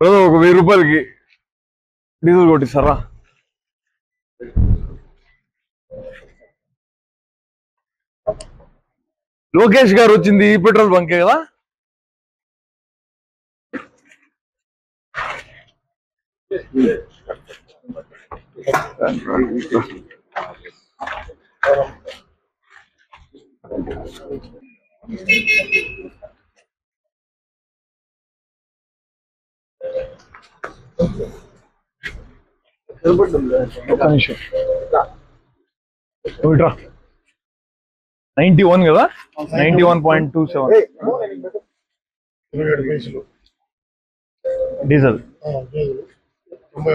Brother ఒక 1000 రూపాయలకి diesel కొట్టిస్తారా? Lokesh గారు వచ్చింది ఈ పెట్రోల్ బంకే కదా? ఒక్క నిమిషం. 91 కదా? 91.27 డీజిల్.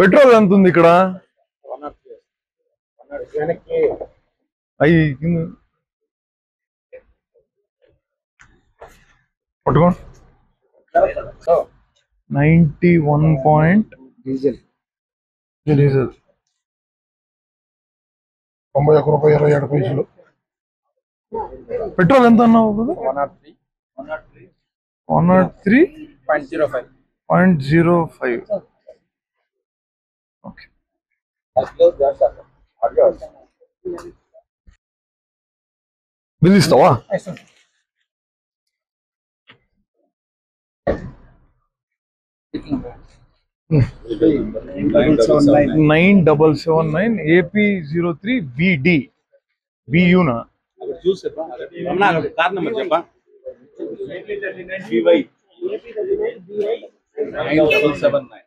పెట్రోల్ ఎంత ఉంది ఇక్కడ? అయ్యి పట్టుకో. 91 డీజిల్. 91 రూపాయలు 27 పైసలు. పెట్రోల్ ఎంత అన్నావు? 103.05. ఓకే. బిల్ ఇస్తావా? 9779 AP03 VD BU-నా? కార్ నెంబర్ చెప్పా. 9779.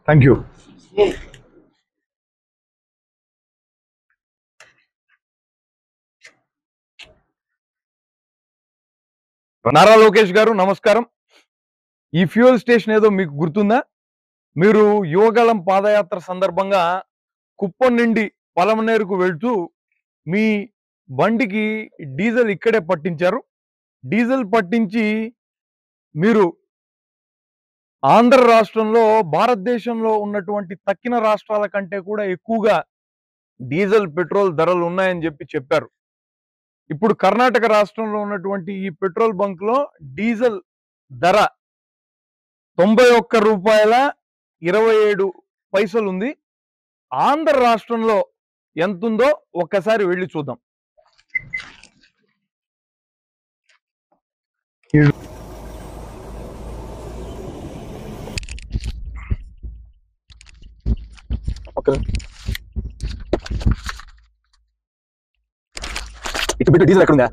Thank you. నారా లోకేష్ గారు నమస్కారం. ఈ ఫ్యూయల్ స్టేషన్ ఏదో మీకు గుర్తుందా? మీరు యువగళం పాదయాత్ర సందర్భంగా కుప్పం నుండి పలమనేరుకు వెళ్తూ మీ బండికి డీజిల్ ఇక్కడే పట్టించారు. డీజిల్ పట్టించి మీరు ఆంధ్ర రాష్ట్రంలో భారతదేశంలో ఉన్నటువంటి తక్కిన రాష్ట్రాల కంటే కూడా ఎక్కువగా డీజిల్ పెట్రోల్ ధరలు ఉన్నాయని చెప్పారు. ఇప్పుడు కర్ణాటక రాష్ట్రంలో ఉన్నటువంటి ఈ పెట్రోల్ బంక్ లో డీజిల్ ధర 91 రూపాయల 27 పైసలు ఉంది. ఆంధ్ర రాష్ట్రంలో ఎంతుందో ఒక్కసారి వెళ్ళి చూద్దాం. ఇటు బిట్టు డీజిల్ ఎక్కడుందా?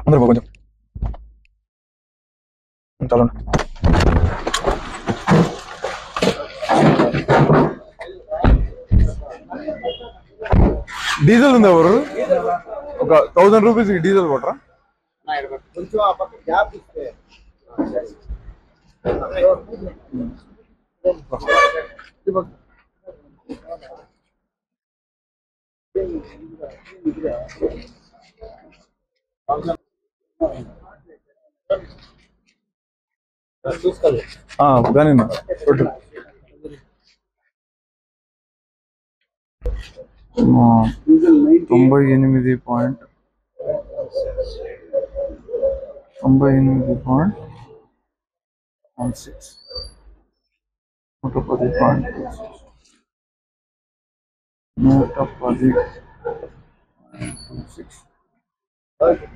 అందరూ కొంచెం చాలా డీజిల్ ఉందా? ఎవరు ఒక 1000 రూపీస్ డీజిల్ కొట్టరా? కానీ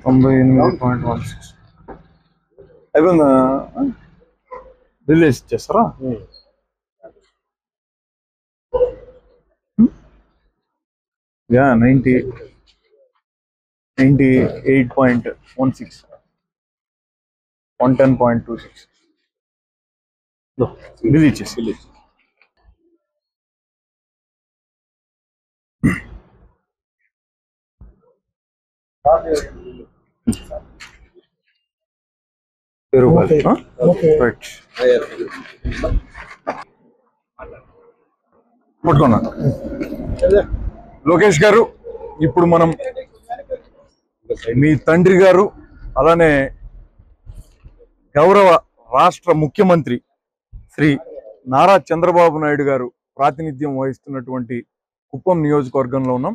98.16 అయిపోయిందా? రిలీజ్ చేస్తారా? యా 98.16 110.26 బిల్ ఇచ్చేసి పట్టుకున్నా. లోకేష్ గారు, ఇప్పుడు మనం మీ తండ్రి గారు అలానే గౌరవ రాష్ట్ర ముఖ్యమంత్రి శ్రీ నారా చంద్రబాబు నాయుడు గారు ప్రాతినిధ్యం వహిస్తున్నటువంటి కుప్పం నియోజకవర్గంలో ఉన్నాం.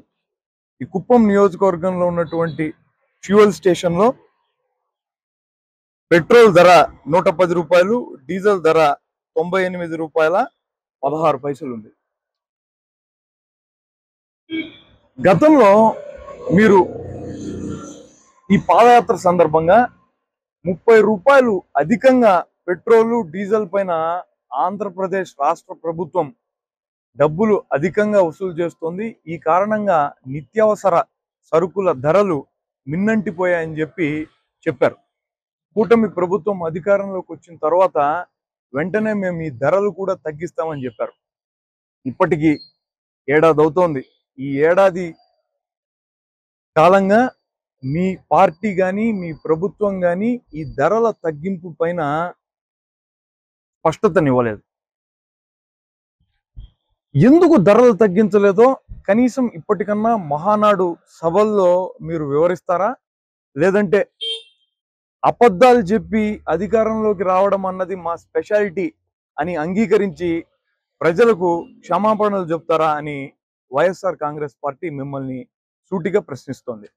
ఈ కుప్పం నియోజకవర్గంలో ఉన్నటువంటి ఫ్యూయల్ స్టేషన్లో పెట్రోల్ ధర 110 రూపాయలు, డీజిల్ ధర 98 రూపాయల 16 పైసలు ఉంది. గతంలో మీరు ఈ పాదయాత్ర సందర్భంగా 30 రూపాయలు అధికంగా పెట్రోలు డీజిల్ పైన ఆంధ్రప్రదేశ్ రాష్ట్ర ప్రభుత్వం డబ్బులు అధికంగా వసూలు చేస్తోంది. ఈ కారణంగా నిత్యావసర సరుకుల ధరలు మిన్నంటిపోయాయని చెప్పారు. కూటమి ప్రభుత్వం అధికారంలోకి వచ్చిన తర్వాత వెంటనే మేము ఈ ధరలు కూడా తగ్గిస్తామని చెప్పారు. ఇప్పటికీ ఏడాది అవుతోంది. ఈ ఏడాది కాలంగా మీ పార్టీ కానీ మీ ప్రభుత్వం కానీ ఈ ధరల తగ్గింపు పైన స్పష్టతనివ్వలేదు. ఎందుకు ధరలు తగ్గించలేదో కనీసం ఇప్పటికన్నా మహానాడు సభల్లో మీరు వివరిస్తారా? లేదంటే అబద్ధాలు చెప్పి అధికారంలోకి రావడం అన్నది మా స్పెషాలిటీ అని అంగీకరించి ప్రజలకు క్షమాపణలు చెప్తారా అని వైఎస్ఆర్ కాంగ్రెస్ పార్టీ మిమ్మల్ని సూటిగా ప్రశ్నిస్తోంది.